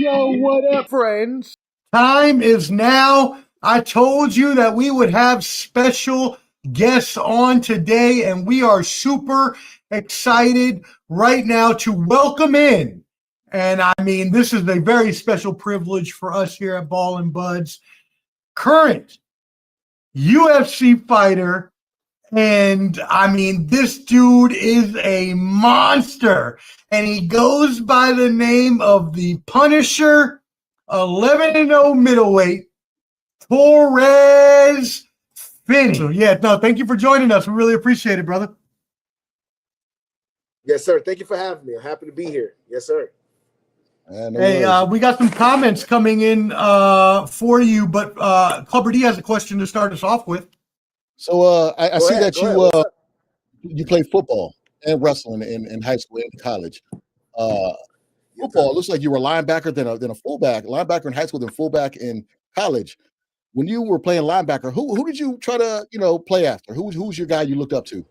Yo, what up, friends? Time is now. I told you that we would have special guests on today, and we are super excited right now to welcome in. And I mean, this is a very special privilege for us here at Ball and Buds. Current UFC fighter. And I mean, this dude is a monster. And he goes by the name of the Punisher, 11-0 middleweight, Torrez Finney. So, yeah, no, thank you for joining us. We really appreciate it, brother. Yes, sir. Thank you for having me. I'm happy to be here. Yes, sir. We got some comments coming in for you, but Clubber D has a question to start us off with. So I see that you play football and wrestling in high school and college. Football, it looks like you were a linebacker than a fullback. Linebacker in high school, then fullback in college. When you were playing linebacker, who did you try to play after? Who's your guy you looked up to?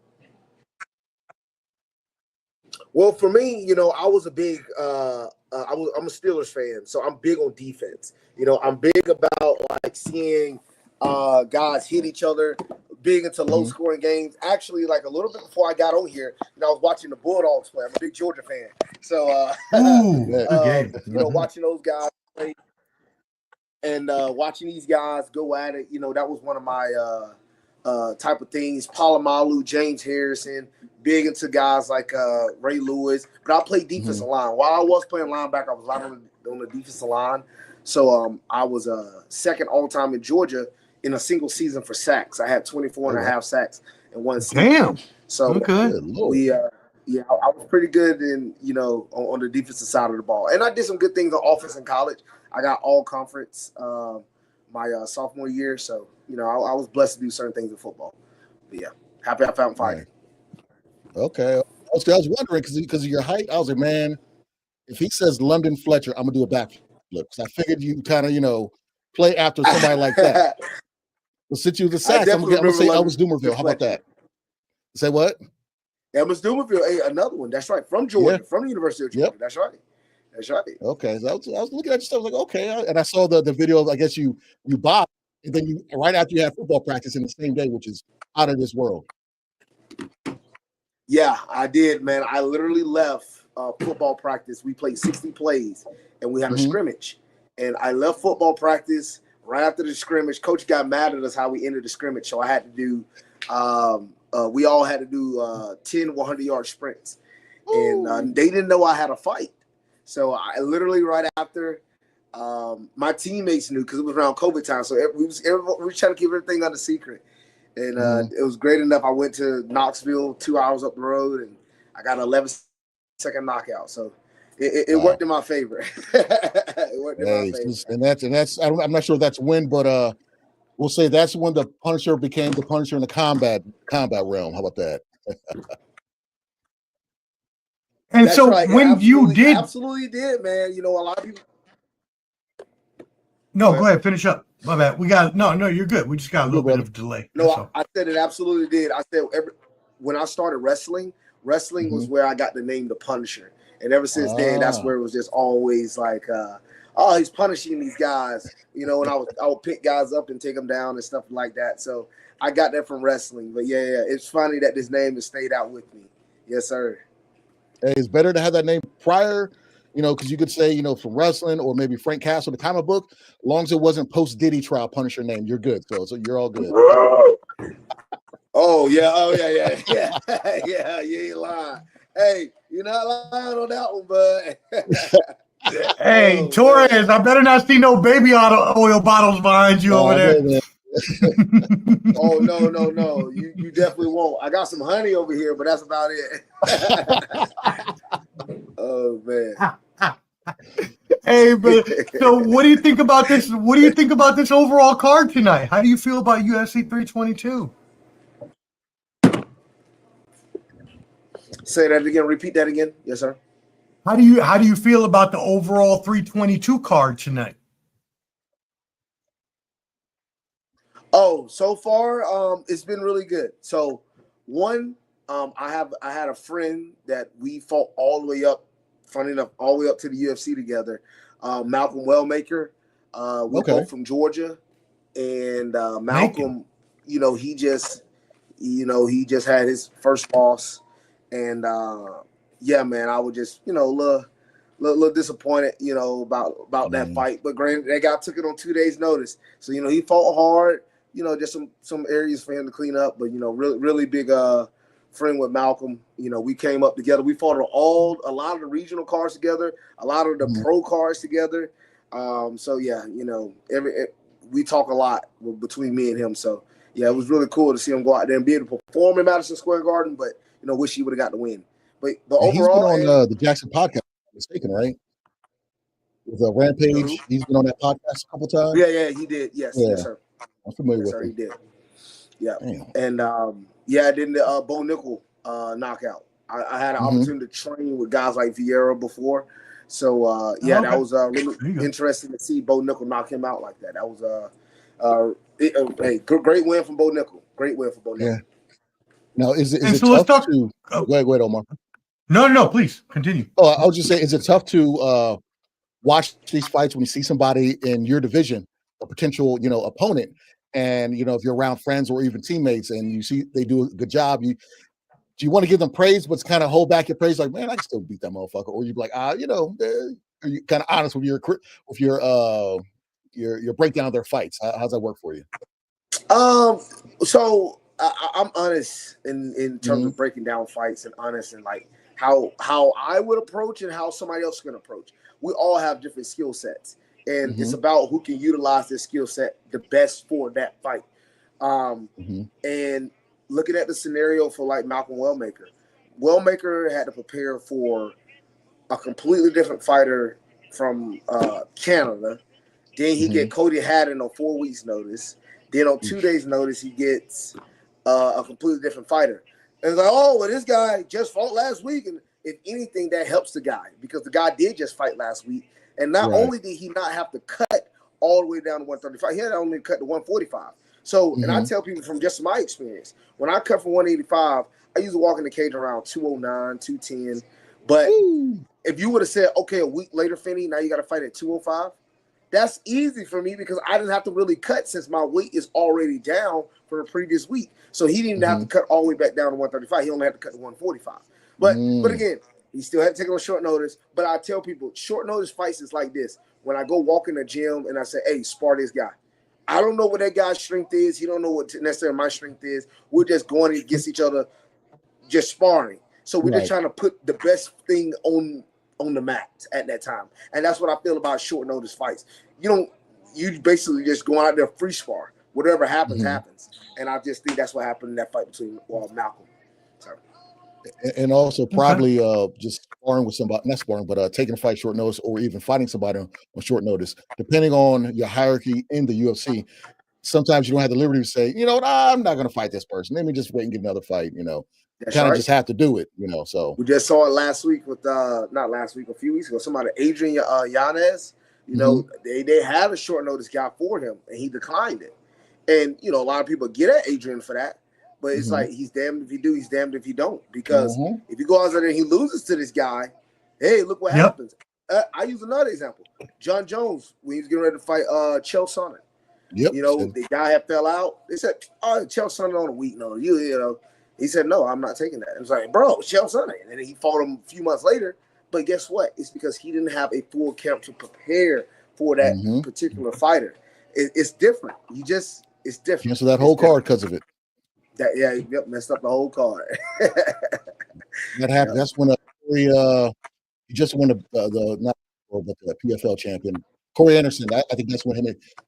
Well, for me, I was a big I'm a Steelers fan, so I'm big on defense. I'm big about like seeing guys hit each other, big into low scoring games. Actually, like a little bit before I got on here, I was watching the Bulldogs play. I'm a big Georgia fan. So watching those guys play and watching these guys go at it, that was one of my type of things. Palomalu, James Harrison, big into guys like Ray Lewis. But I played defensive line. While I was playing linebacker, I was on the defensive line. So I was second all-time in Georgia in a single season for sacks. I had 24 and a half sacks in one season. Damn. So okay. I was pretty good in, on the defensive side of the ball. And I did some good things on offense in college. I got all conference my sophomore year. So, I was blessed to do certain things in football. But yeah, happy I found fighting. Okay. I was wondering because of your height. I was like, man, if he says London Fletcher, I'm gonna do a backflip. Because I figured you kind of, play after somebody like that. Well, since you the Sacks, I'm gonna say Elvis Dumerville. How about that? Say what? Elvis Dumerville, hey, another one. That's right. From Georgia, from the University of Georgia. Yep. That's right. That's right. Okay. So I was looking at your stuff, like, okay. And I saw the video of, I guess you boxed, and then you right after you had football practice in the same day, which is out of this world. Yeah, I did, man. I literally left football practice. We played 60 plays, and we had a scrimmage. And I left football practice right after the scrimmage. Coach got mad at us how we ended the scrimmage, so I had to do we all had to do 10 100-yard sprints. Ooh. And they didn't know I had a fight. So I literally right after my teammates knew because it was around COVID time. So we were trying to keep everything under secret. And it was great enough. I went to Knoxville 2 hours up the road, and I got an 11-second knockout. So it worked in my favor. It worked in my favor. And that's I'm not sure if that's when, but we'll say that's when the Punisher became the Punisher in the combat realm. How about that? And that's so right. When you did, absolutely did, man. A lot of people. No, go ahead. Finish up. My bad. We got no. You're good. We just got a little bit of delay. No, I said it absolutely did. I said when I started wrestling was where I got the name the Punisher, and ever since then, that's where it was just always like, he's punishing these guys, and I would pick guys up and take them down and stuff like that. So I got that from wrestling. But yeah, it's funny that this name has stayed out with me. Yes, sir. Hey, it's better to have that name prior. Because you could say, from wrestling or maybe Frank Castle, the comic book, as long as it wasn't post Diddy trial Punisher name, you're good. So you're all good. Oh yeah. Yeah, you ain't lying. Hey, you're not lying on that one, bud. Hey, Torrez, man. I better not see no baby oil bottles behind you over there. Oh no. You definitely won't. I got some honey over here, but that's about it. Oh man. Hey, but so what do you think about this? What do you think about this overall card tonight? How do you feel about UFC 322? Say that again. Repeat that again. Yes, sir. How do you feel about the overall 322 card tonight? Oh, so far, it's been really good. So, one, I had a friend that we fought all the way up, funny enough, all the way up to the UFC together. Malcolm Wellmaker. We're both from Georgia, and Malcolm, he just had his first loss, and yeah, man, I was just little disappointed, about that fight. But granted, that guy took it on 2 days' notice, so he fought hard. Just some areas for him to clean up, but really big friend with Malcolm. We came up together. We fought a lot of the regional cards together, a lot of the pro cards together. So yeah, we talk a lot between me and him. So yeah, it was really cool to see him go out there and be able to perform in Madison Square Garden. But wish he would have got the win. But overall, he's been on the Jackson podcast. I'm mistaken, right? With Rampage, he's been on that podcast a couple times. Yeah, he did. Yes, yes, sir. I'm familiar with him. He did. Yeah, and then the Bo Nickel knockout. I had an opportunity to train with guys like Vieira before, so that was really interesting to see Bo Nickel knock him out like that. That was great win from Bo Nickel. Great win for Bo Nickel. Yeah. Now, is it tough to? Go ahead, Omar. No, please continue. Oh, I was just saying, is it tough to watch these fights when you see somebody in your division, a potential, opponent, and if you're around friends or even teammates, and you see they do a good job, do you want to give them praise, but kind of hold back your praise, like, man, I can still beat that motherfucker, or you be like, are you kind of honest with your breakdown of their fights? How's that work for you? So I'm honest in terms of breaking down fights, and honest and like how I would approach and how somebody else is going to approach. We all have different skill sets, and it's about who can utilize their skill set the best for that fight. And looking at the scenario for like Malcolm Wellmaker had to prepare for a completely different fighter from Canada. Then he get Cody Haddon on 4 weeks' notice. Then on 2 days' notice, he gets a completely different fighter. And it's like, oh, well, this guy just fought last week. And if anything, that helps the guy, because the guy did just fight last week. And not only did he not have to cut all the way down to 135, he had to only cut to 145. So, and I tell people from just my experience, when I cut from 185, I usually walk in the cage around 209, 210. But if you would have said, okay, a week later, Finney, now you got to fight at 205, that's easy for me because I didn't have to really cut since my weight is already down from the previous week. So he didn't have to cut all the way back down to 135. He only had to cut to 145. But again, he still had to take it on short notice. But I tell people, short notice fights is like this. When I go walk in the gym and I say, hey, spar this guy. I don't know what that guy's strength is. He don't know what necessarily my strength is. We're just going against each other, just sparring. So we're just trying to put the best thing on the mat at that time. And that's what I feel about short notice fights. You basically just going out there free spar. Whatever happens, happens. And I just think that's what happened in that fight between Malcolm. Sorry. And also probably just sparring with somebody, not sparring, but taking a fight short notice, or even fighting somebody on short notice, depending on your hierarchy in the UFC. Sometimes you don't have the liberty to say, I'm not going to fight this person. Let me just wait and get another fight, kind of just have to do it, so. We just saw it last week with, not last week, a few weeks ago, somebody, Adrian Yanez, they had a short notice guy for him, and he declined it. And, a lot of people get at Adrian for that, but it's like, he's damned if you do, he's damned if you don't. Because if you go out there and he loses to this guy, hey, look what happens. I use another example. John Jones, when he was getting ready to fight Chael Sonnen. The guy had fell out. They said, oh, Chael Sonnen on a week notice. He said, no, I'm not taking that. It was like, bro, Chael Sonnen. And then he fought him a few months later. But guess what? It's because he didn't have a full camp to prepare for that particular fighter. It's different. It's different. Cancel that whole card because of it. Messed up the whole card. That happened. That's when he just won the PFL champion, Corey Anderson. I think that's when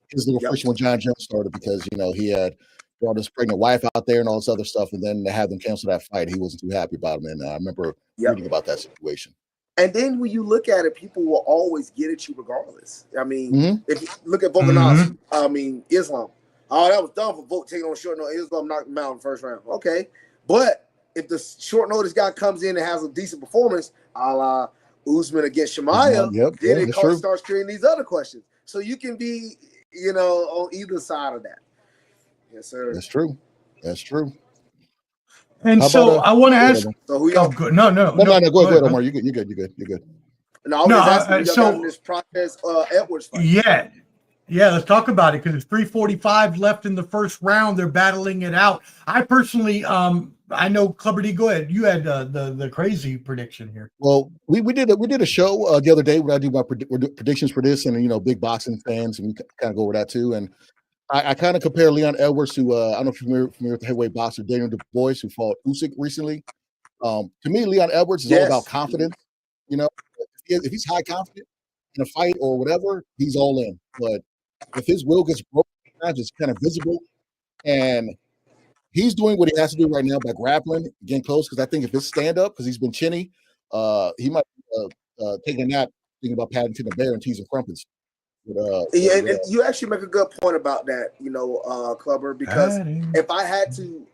his little friction with John Jones started, because he had brought his pregnant wife out there and all this other stuff, and then to have them cancel that fight, he wasn't too happy about him. And I remember reading about that situation. And then when you look at it, people will always get at you regardless. I mean, if you look at Volkanovski, Islam. Oh, that was dumb for taking on short notice. Islam knocked him out in the first round. Okay. But if the short notice guy comes in and has a decent performance, a la Usman against Shemaya, then it starts creating these other questions. So you can be, on either side of that. Yes, sir. That's true. And so I want to ask. So who y'all? No. Go ahead, Omar. You're good. No, I was just asking you got in this process Edwards fight. Yeah, let's talk about it because it's 3:45 left in the first round. They're battling it out. I personally, I know Clubber D. Go ahead. You had the crazy prediction here. Well, we did a show the other day where I do my predictions for this, and big boxing fans, and we kind of go over that too. And I kind of compare Leon Edwards to I don't know if you're familiar with the heavyweight boxer Daniel Du Bois, who fought Usyk recently. To me, Leon Edwards is all about confidence. If he's high confident in a fight or whatever, he's all in. But if his will gets broken, it's kind of visible. And he's doing what he has to do right now by grappling, getting close, because I think if it's stand-up, because he's been chinny, he might take a nap thinking about Paddington the Bear and teasing crumpets. And you actually make a good point about that, Clubber, because if I had to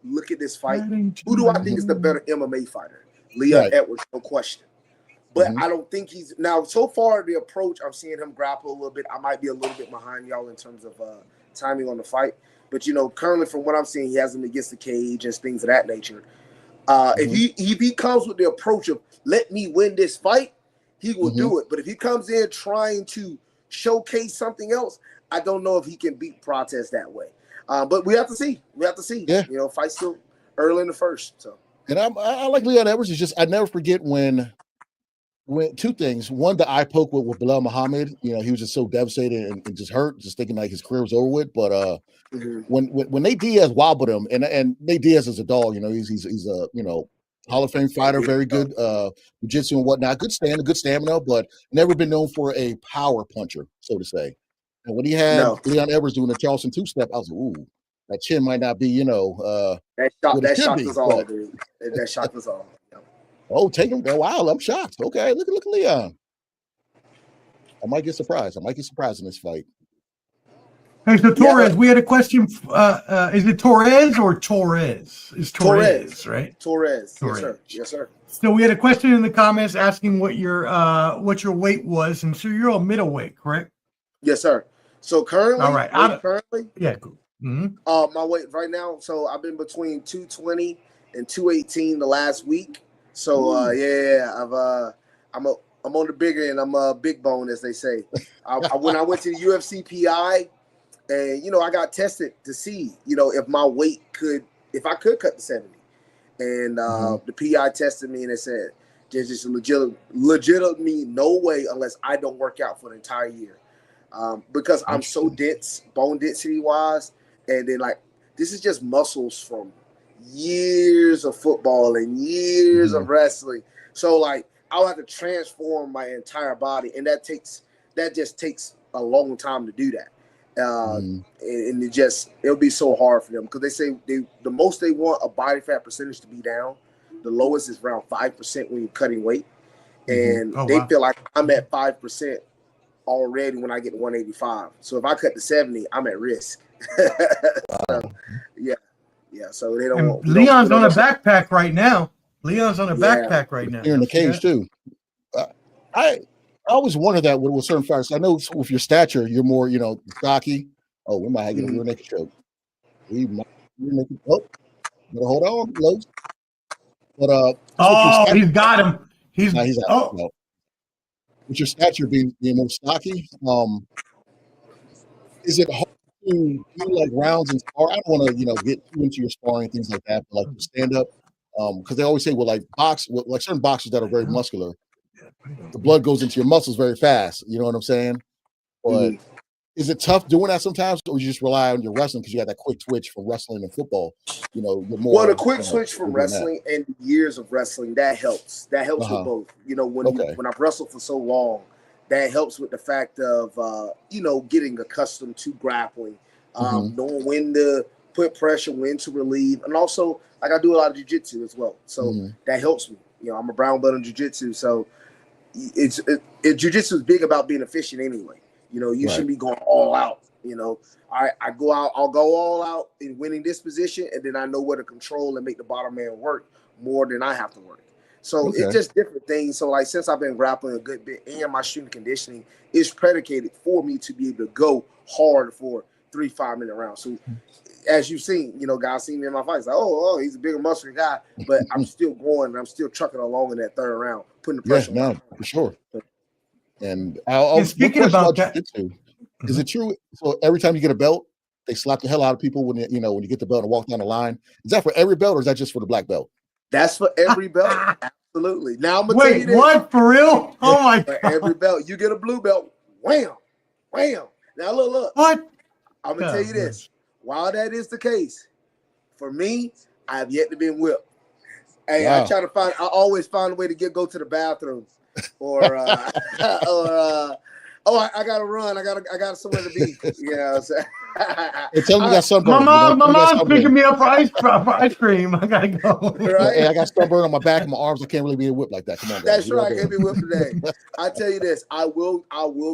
look at this fight, who do I think is the better MMA fighter? Leon Edwards, no question. But I don't think he's now. So far, the approach I'm seeing him grapple a little bit. I might be a little bit behind y'all in terms of timing on the fight. But currently from what I'm seeing, he has him against the cage and things of that nature. If he comes with the approach of let me win this fight, he will do it. But if he comes in trying to showcase something else, I don't know if he can beat Protest that way. But we have to see. Yeah. Fight's still early in the first. So. And I like Leon Edwards. It's just I never forget when two things. One, the eye poke with Bilal Muhammad. He was just so devastated and just hurt, just thinking like his career was over with. But when Nate Diaz wobbled him, and Nate Diaz is a dog. He's a Hall of Fame fighter, very good jiu-jitsu and whatnot, good stamina, but never been known for a power puncher, so to say. And when he had Leon Edwards doing the Charleston two-step, I was like, ooh, that chin might not be, that shocked us all, dude. That shocked us all. Oh, take him. Wow, I'm shocked. Okay, look at Leon. I might get surprised. in this fight. Hey, so Torrez, we had a question. Is it Torrez or Torrez? It's Torrez, right? Torrez. Yes, sir. So we had a question in the comments asking what your weight was, and so you're a middleweight, correct? Yes, sir. So currently, all right. Yeah, cool. My weight right now. So I've been between 220 and 218 the last week. So I'm on the bigger end. I'm a big bone, as they say. When I went to the UFC PI, and I got tested to see if my weight if I could cut to 70, and the PI tested me and they said there's just legitimately no way unless I don't work out for the entire year, because I'm so dense, bone density wise, and then this is just muscles from years of football and years of wrestling. So I'll have to transform my entire body, and that just takes a long time to do that. And it'll be so hard for them because they say the most they want a body fat percentage to be down. The lowest is around 5% when you're cutting weight, and they feel like I'm at 5% already when I get to 185. So if I cut to 70, I'm at risk. Yeah, so they don't. And Leon's on a backpack right now. Backpack right now. You're in the cage too. I always wonder that with certain fighters. I know with your stature, you're more, stocky. Oh, we might get a rear naked choke. Better hold on, Los. But he's got him. He's out. With your stature being more stocky, is it hard to do rounds and spar? I don't want to get too into your sparring and things like that, but stand up, because they always say certain boxers that are very muscular, the blood goes into your muscles very fast. You know what I'm saying? But is it tough doing that sometimes, or you just rely on your wrestling because you got that quick switch from wrestling and football? You're more. Well, the quick switch from wrestling and years of wrestling that helps. That helps with both. When I've wrestled for so long, that helps with the fact of getting accustomed to grappling, knowing when to put pressure, when to relieve, and also I do a lot of jiu-jitsu as well, so that helps me. I'm a brown belt in jiu-jitsu, so jiu-jitsu is big about being efficient anyway. You shouldn't be going all out. I'll go all out in winning this position, and then I know where to control and make the bottom man work more than I have to work. So it's just different things. So since I've been grappling a good bit, and my strength and conditioning is predicated for me to be able to go hard for 3 5-minute rounds. So as you've seen, guys seen me in my fights, like, oh, he's a bigger, muscular guy, but I'm still going and I'm still trucking along in that third round, putting the pressure on. For sure. And speaking about that, is it true? So every time you get a belt, they slap the hell out of people when you get the belt and walk down the line. Is that for every belt or is that just for the black belt? That's for every belt. Absolutely. Now I'm gonna tell you this. What, for real? Oh my God. For every belt, you get a blue belt. Wham, wham. Now look. What? I'm gonna tell you this. While that is the case, for me, I have yet to be whipped. Hey, wow. I always find a way to go to the bathroom, or I gotta run. I got somewhere to be. Hey, tell me you got sunburn. My mom's picking me up for ice cream. I gotta go. Right? Hey, I got sunburn on my back and my arms. I can't really be whipped like that. Come on, guys. That's right. I can't be whipped today. I tell you this. I will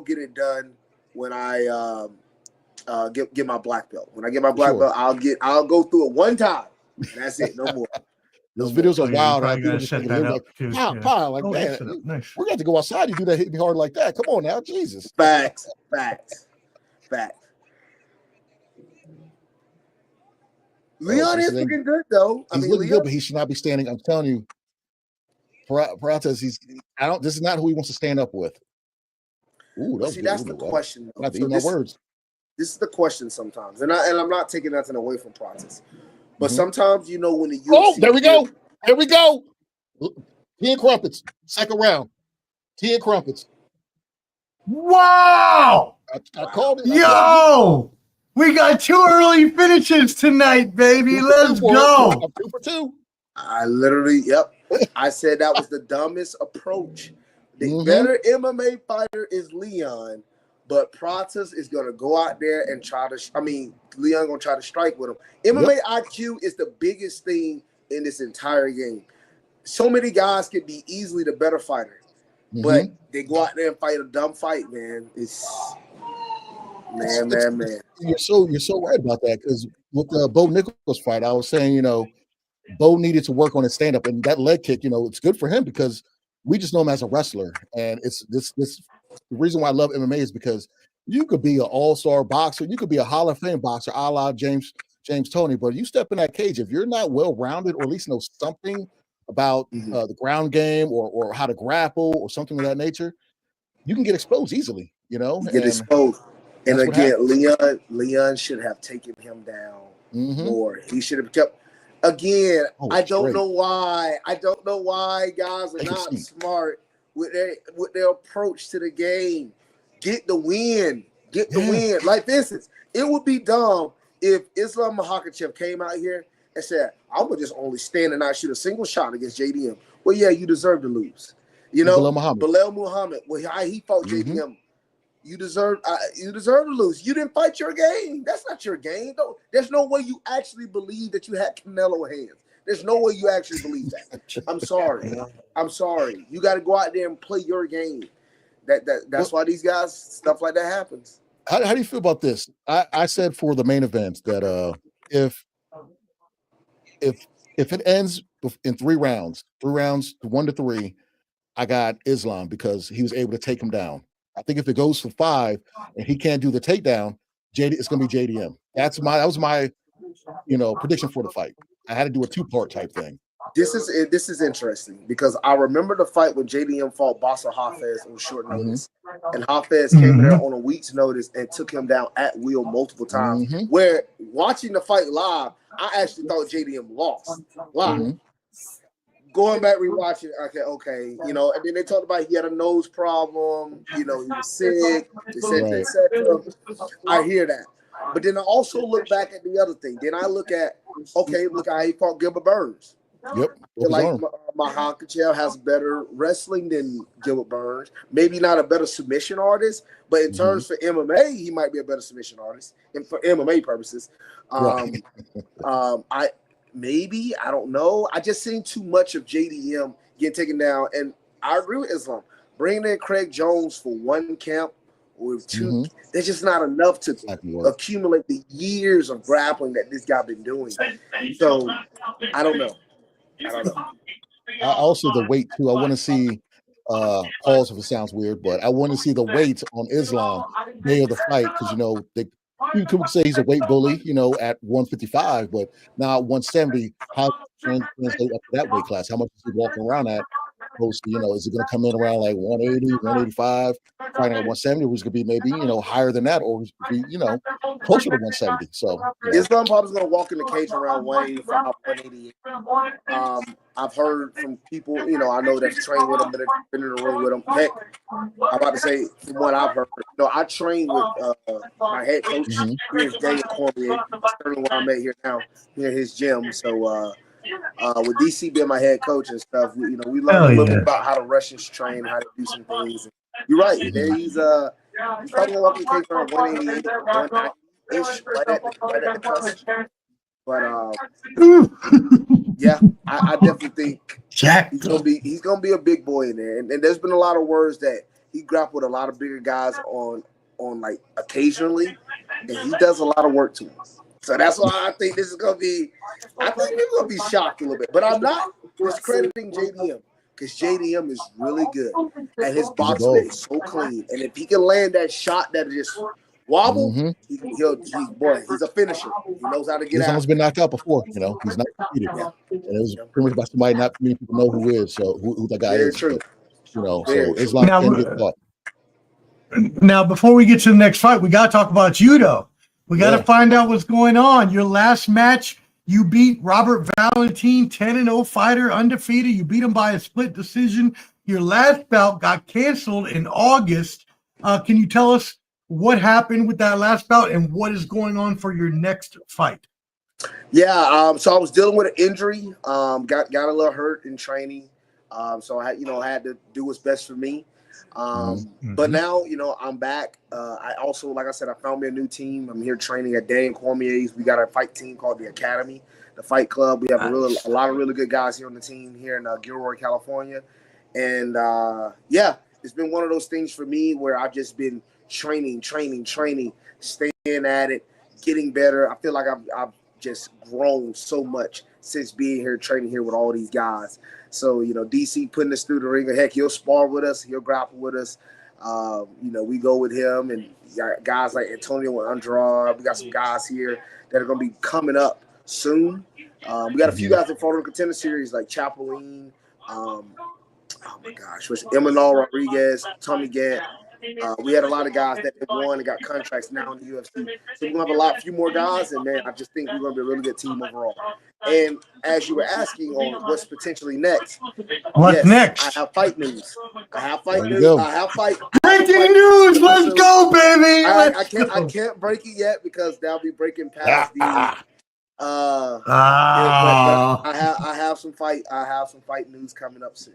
get it done when I get my black belt. When I get my black belt, I'll go through it one time. And that's it. No more. Those videos are wild. I people just like, pow, like man. Nice. We're gonna have to go outside. You do that, hit me hard like that. Come on now, Jesus. Facts. Leon is looking good though. He's looking good, but he should not be standing. I'm telling you, Pratas. This is not who he wants to stand up with. Ooh, that's the question. Not to eat my words. This is the question sometimes, and I'm not taking nothing away from Pratas. But sometimes, when the UFC... Oh, there we go. Here we go. Tea and crumpets. Second round. Tea and crumpets. Wow. I called it. Yo, we got 2 early finishes tonight, baby. Let's go. 2 for 2. I literally, I said that was the dumbest approach. The better MMA fighter is Leon, but Pratas is going to go out there and try to... Leon going to try to strike with him. MMA IQ is the biggest thing in this entire game. So many guys could be easily the better fighter, but they go out there and fight a dumb fight, man. Man. You're so right about that, because with the Bo Nichols fight, I was saying, Bo needed to work on his stand-up, and that leg kick, it's good for him because we just know him as a wrestler, and it's this the reason why I love MMA is because you could be an all-star boxer, you could be a Hall of Fame boxer, a la James Toney, but you step in that cage, if you're not well-rounded or at least know something about the ground game or how to grapple or something of that nature, you can get exposed easily, exposed. And again, Leon should have taken him down more. He should have kept. Again, I don't know why. I don't know why guys are not smart with their approach to the game. Get the win. Like, for instance, it would be dumb if Islam Makhachev came out here and said, I'm going to just only stand and not shoot a single shot against JDM. Well, yeah, you deserve to lose. Bilal Muhammad. Well, he fought JDM. You deserve to lose. You didn't fight your game. That's not your game. There's no way you actually believe that you had Canelo hands. There's no way you actually believe that. I'm sorry. You got to go out there and play your game. That's why these guys, stuff like that happens. How do you feel about this? I said for the main event that if it ends in 3 rounds, 1-3, I got Islam because he was able to take him down. I think if it goes for 5 and he can't do the takedown, it's going to be JDM. That was my prediction for the fight. I had to do a 2-part type thing. This is interesting because I remember the fight when JDM fought Basser Hafez on short notice, and Hafez came there on a week's notice and took him down at will multiple times. Where watching the fight live, I actually thought JDM lost live. Going back rewatching, okay, and then they talked about he had a nose problem, he was sick, etc. I hear that. But then I also look back at the other thing. Then I look at, look how he fought Gilbert Burns. Yep. Like Makhachev has better wrestling than Gilbert Burns. Maybe not a better submission artist, but in terms for MMA, he might be a better submission artist. And for MMA purposes, I don't know. I just seen too much of JDM getting taken down, and I agree with Islam. Bringing in Craig Jones for 1 camp with 2, there's just not enough to accumulate the years of grappling that this guy been doing. So I don't know. Also, the weight too. I want to see. Pause if it sounds weird, but I want to see the weight on Islam day of the fight because you could say he's a weight bully, at 155, but now at 170, how translate up to that weight class? How much is he walking around at? Is he going to come in around like 180, 185, fighting at 170, or is it going to be maybe, higher than that, or be, closer to 170? So Islam probably going to walk in the cage around 185, 188. I've heard from people, I know that's trained with him, that have been in the ring with him. Heck, I'm about to say, from what I've heard, I train with my head coach. Here's Daniel Cormier. That's certainly where I'm at here now, here in his gym. So, with DC being my head coach and stuff, we learned a little bit about how the Russians train, how to do some things. You're right. He's probably walking the cage around 188, 190-ish, right at the cusp. But yeah, I definitely think he's gonna be a big boy in there. And there's been a lot of words that he grappled with a lot of bigger guys on like occasionally, and he does a lot of work to him. So that's why I think this is gonna be. I think people gonna be shocked a little bit, but I'm not discrediting JDM because JDM is really good and his boxing is so clean. And if he can land that shot that just wobble, he's a finisher. He knows how to get out. He's almost been knocked out before. He's not defeated. And it was pretty much by somebody not many people know who is. So who that guy is. True. But, so Islam can get caught. Now, before we get to the next fight, we got to talk about you, though. We got to find out what's going on. Your last match, you beat Robert Valentina, 10-0 fighter, undefeated. You beat him by a split decision. Your last bout got canceled in August. Can you tell us what happened with that last bout and what is going on for your next fight? Yeah, so I was dealing with an injury. Got a little hurt in training. So I had to do what's best for me. But now, I'm back. I also, like I said, I found me a new team. I'm here training at Daniel Cormier's. We got a fight team called the Academy, the Fight Club. We have a lot of really good guys here on the team here in Gilroy, California. And it's been one of those things for me where I've just been training, staying at it, getting better. I feel like I've just grown so much since being here, training here with all these guys. So, DC putting us through the ring. Heck, he'll spar with us. He'll grapple with us. We go with him. And guys like Antonio and Andrade. We got some guys here that are going to be coming up soon. We got a few guys that fought in the Contender Series like Chapeline. Emanol Rodriguez, Tommy Gant. We had a lot of guys that won and got contracts now in the UFC. So we're going to have a few more guys, and, man, I just think we're going to be a really good team overall. And as you were asking on what's potentially next. What's next? I have fight news. Breaking news. Let's go, baby. I can't break it yet because that'll be breaking past the I have some fight news coming up soon.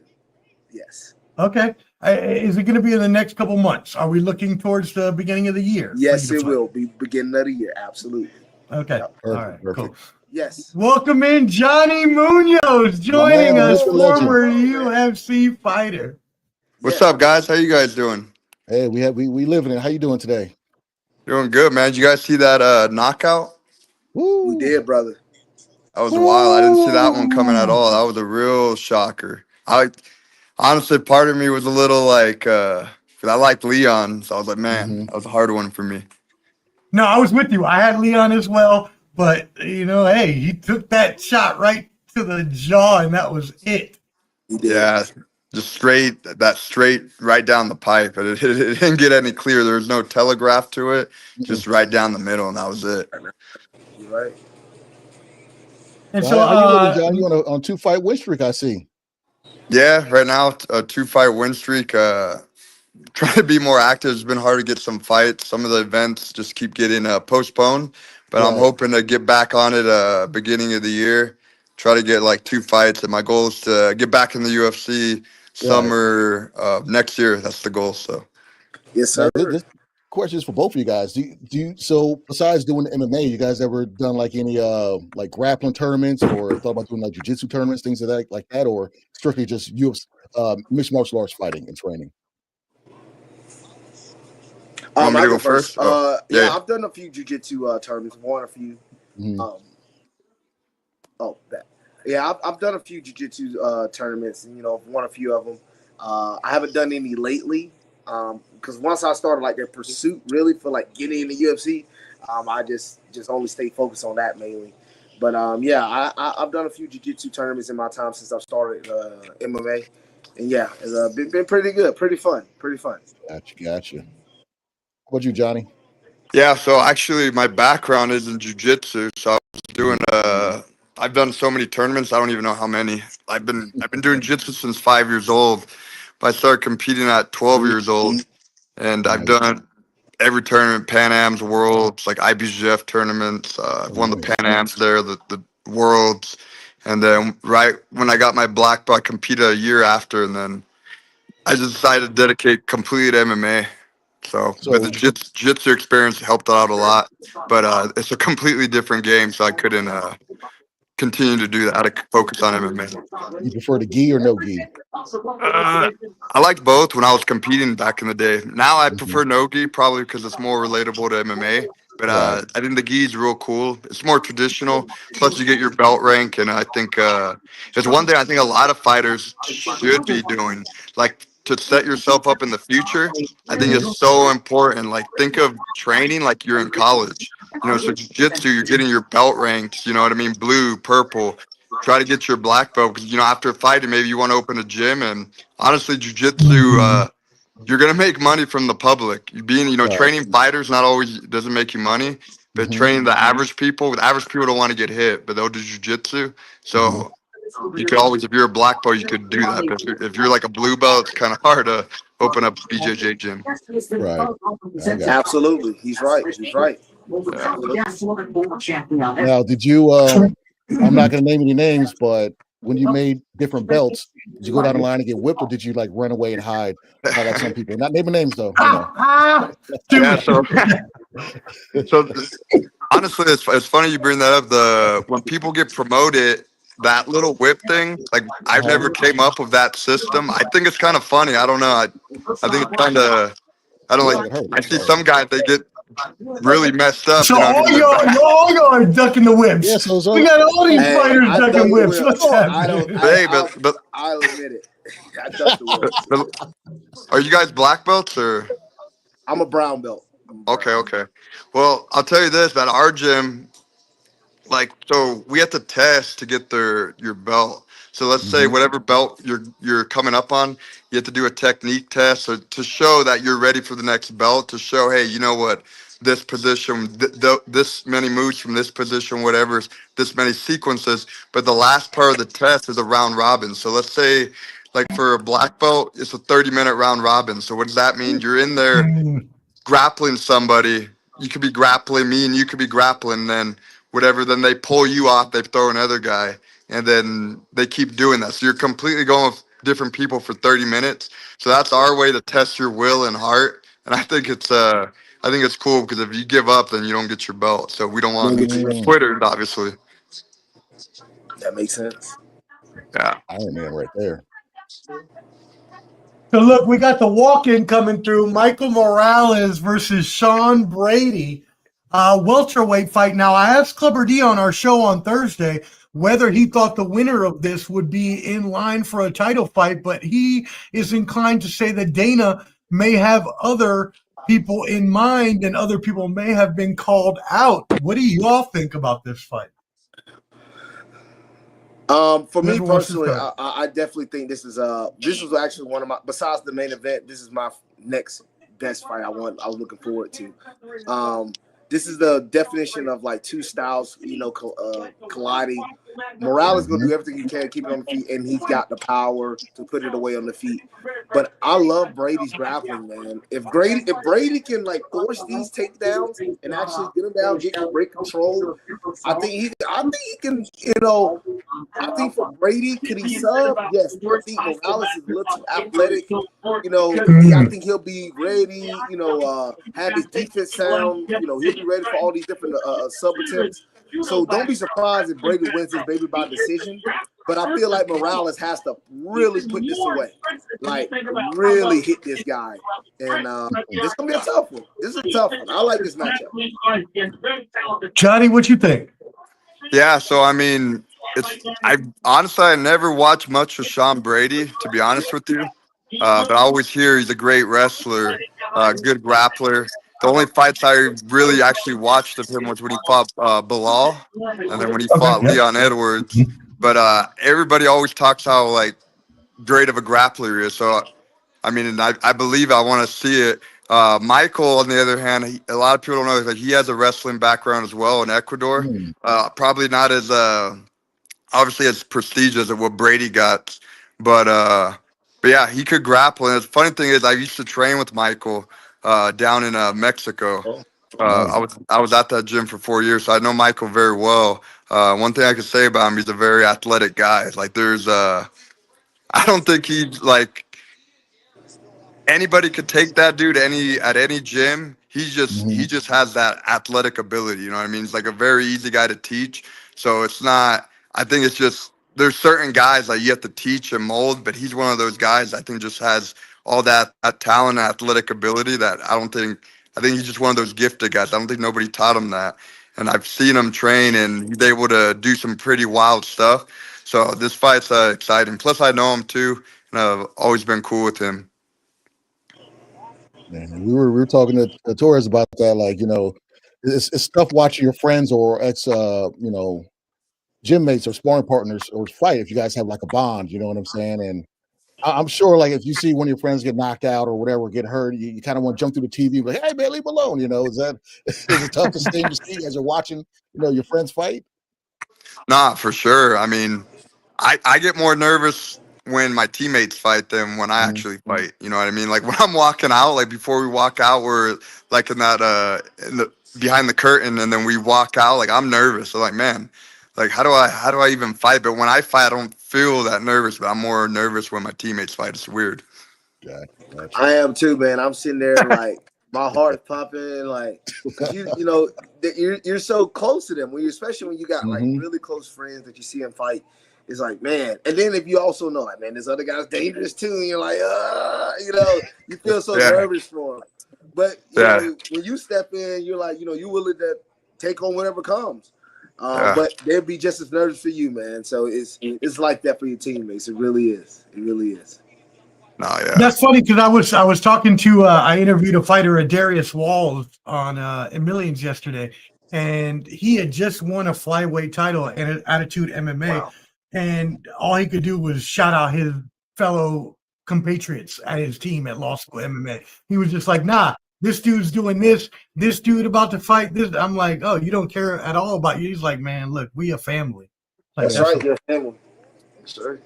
Yes. Okay. Is it going to be in the next couple months? Are we looking towards the beginning of the year? Yes, it will be beginning of the year. Absolutely. Okay. Yep. All right. Cool. Yes. Welcome in Johnny Munoz joining us, former UFC fighter. What's up, guys? How you guys doing? Hey, we living it. How you doing today? Doing good, man. Did you guys see that knockout? Woo. We did, brother. That was wild. I didn't see that one coming at all. That was a real shocker. Honestly, part of me was a little like, because I liked Leon, so I was like, man, that was a hard one for me. No, I was with you. I had Leon as well, but, hey, he took that shot right to the jaw, and that was it. Yeah, just straight right down the pipe. It didn't get any clearer. There was no telegraph to it, just right down the middle, and that was it. You're right. And so, how you living, John? You on 2-fight win streak, I see. Yeah, right now, a 2-fight win streak. Trying to be more active. It's been hard to get some fights. Some of the events just keep getting postponed, but I'm hoping to get back on it beginning of the year. Try to get like 2 fights, and my goal is to get back in the UFC summer next year. That's the goal. So, yes, sir. This question is for both of you guys. Do you so besides doing MMA, you guys ever done like any like grappling tournaments or thought about doing like jiu-jitsu tournaments, things like that, or strictly just UFC mixed martial arts fighting and training? Want me to go first? Yeah, I've done a few jiu-jitsu tournaments. Won a few. I've done a few jiu-jitsu tournaments, and won a few of them. I haven't done any lately because once I started like that pursuit really for like getting in the UFC, I just only stay focused on that mainly. But yeah, I've done a few jiu-jitsu tournaments in my time since I've started MMA, and yeah, it's been pretty good, pretty fun. Gotcha. How about you, Johnny? Yeah, so actually my background is in jiu-jitsu. So I was doing I've done so many tournaments, I don't even know how many. I've been doing jiu-jitsu since 5 years old. But I started competing at 12 years old, and I've done every tournament, Pan Am's, Worlds, like IBJJF tournaments. I've won the Pan Am's there, the Worlds. And then right when I got my black belt, I competed a year after, and then I just decided to dedicate completely to MMA. So but the jiu-jitsu experience helped out a lot, but it's a completely different game, so I couldn't continue to do that. I had to focus on MMA. You prefer the gi or no gi? I liked both when I was competing back in the day. Now I prefer no gi, probably because it's more relatable to MMA. But I think the gi is real cool. It's more traditional. Plus, you get your belt rank, and I think it's one thing I think a lot of fighters should be doing. Like, to set yourself up in the future, I think it's so important. Like, think of training like you're in college. You know, so jiu-jitsu, you're getting your belt ranks. You know what I mean? Blue, purple. Try to get your black belt because, you know, after fighting, maybe you want to open a gym. And honestly, jiu-jitsu, you're gonna make money from the public. You being, you know, training fighters not always doesn't make you money, but training the average people don't want to get hit, but they'll do jiu-jitsu. So you could always, if you're a black belt, you could do that. But if you're like a blue belt, it's kind of hard to open up a BJJ gym. Right. Absolutely, he's right. Now, did you? I'm not going to name any names, but when you made different belts, did you go down the line and get whipped, or did you like run away and hide? Like some people, not naming names though. You know. Yeah. So honestly, it's funny you bring that up. When people get promoted, that little whip thing, like I've never came up with that system. I think it's kind of funny. I don't know. I think it's kind of. I don't like. I see some guys they get really messed up. So all y'all are ducking the whips. Yeah, so we got all these fighters ducking whips. What's happening? But I'll admit it. I ducked the whips. Are you guys black belts or? I'm a brown belt. Okay. Well, I'll tell you this, at our gym, like, so we have to test to get your belt. So let's say whatever belt you're coming up on, you have to do a technique test to show that you're ready for the next belt, to show, hey, you know what, this position, this many moves from this position, whatever, this many sequences. But the last part of the test is a round robin. So let's say, like for a black belt, it's a 30-minute round robin. So what does that mean? You're in there grappling somebody. You could be grappling me and you could be grappling, then whatever, then they pull you off, they throw another guy, and then they keep doing that. So you're completely going with different people for 30 minutes. So that's our way to test your will and heart. And I think it's cool because if you give up, then you don't get your belt. So we don't want quitters, obviously. That makes sense. Yeah. Iron Man right there. So look, we got the walk-in coming through. Michael Morales versus Sean Brady. Welterweight fight. Now, I asked Clubber D on our show on Thursday whether he thought the winner of this would be in line for a title fight, but he is inclined to say that Dana may have other people in mind and other people may have been called out. What do you all think about this fight? For me personally, I definitely think this was actually one of my, besides the main event, this is my next best fight I was looking forward to. This is the definition of like two styles, colliding. Morales is going to do everything he can to keep it on the feet, and he's got the power to put it away on the feet. But I love Brady's grappling, man. If Brady can like force these takedowns and actually get him down, get great control, I think he can. I think for Brady, could he sub? Yes. I think Morales is a little too athletic. I think he'll be ready. Have his defense sound. He'll be ready for all these different sub attempts. So don't be surprised if Brady wins this baby by decision. But I feel like Morales has to really put this away, like really hit this guy. And this gonna be a tough one. This is a tough one. I like this matchup. Johnny, what you think? Yeah, so I mean, I never watched much of Sean Brady, to be honest with you. But I always hear he's a great wrestler, good grappler. the only fights I really actually watched of him was when he fought Bilal, and then when he fought Leon Edwards. But everybody always talks how like great of a grappler he is. So I mean, and I believe I want to see it. Michael, on the other hand, a lot of people don't know that he has a wrestling background as well in Ecuador. Probably not as obviously as prestigious as what Brady got, but yeah, he could grapple. And the funny thing is, I used to train with Michael down in Mexico. I was at that gym for 4 years, so I know Michael very well. One thing I could say about him, he's a very athletic guy. Like there's I don't think he's like anybody could take that dude at any gym. He just has that athletic ability. You know what I mean? He's like a very easy guy to teach. So it's not. I think it's just there's certain guys that you have to teach and mold, but he's one of those guys I think just has all that talent, and athletic ability that I don't think. I think he's just one of those gifted guys. I don't think nobody taught him that. And I've seen him train, and he's able to do some pretty wild stuff. So this fight's exciting. Plus, I know him too, and I've always been cool with him. Man, we were talking to Torrez about that. Like, you know, it's tough watching your friends or ex, you know, gym mates or sparring partners or fight if you guys have like a bond. You know what I'm saying? And I'm sure, like, if you see one of your friends get knocked out or whatever, get hurt, you kind of want to jump through the TV, like, hey man, leave him alone. You know, is it tough to stay to see as you're watching, you know, your friends fight? Nah, for sure. I mean, I get more nervous when my teammates fight than when I actually fight. You know what I mean? Like when I'm walking out, like before we walk out, we're like in the behind the curtain, and then we walk out. Like I'm nervous. So like, man, like how do I even fight? But when I fight, I don't feel that nervous. But I'm more nervous when my teammates fight. It's weird. Gotcha. I am too, man. I'm sitting there like my heart's pumping, like you know you're so close to them especially when you got like really close friends that you see them fight. It's like, man, and then if you also know, like, man, this other guy's dangerous too, and you're like, you know, you feel so nervous for him. But you know, when you step in, you're like, you know, you're willing to take on whatever comes. But they'll be just as nervous for you, man. So it's like that for your teammates. It really is. It really is. No, yeah. That's funny because I was talking to I interviewed a fighter, Darius Walls, on Millions yesterday, and he had just won a flyweight title in Attitude MMA. Wow. And all he could do was shout out his fellow compatriots at his team at Law School MMA. He was just like, nah, this dude's doing this dude about to fight this. I'm like, oh, you don't care at all about you. He's like, man, look, we a family. Like, that's right, you're a family. That's right.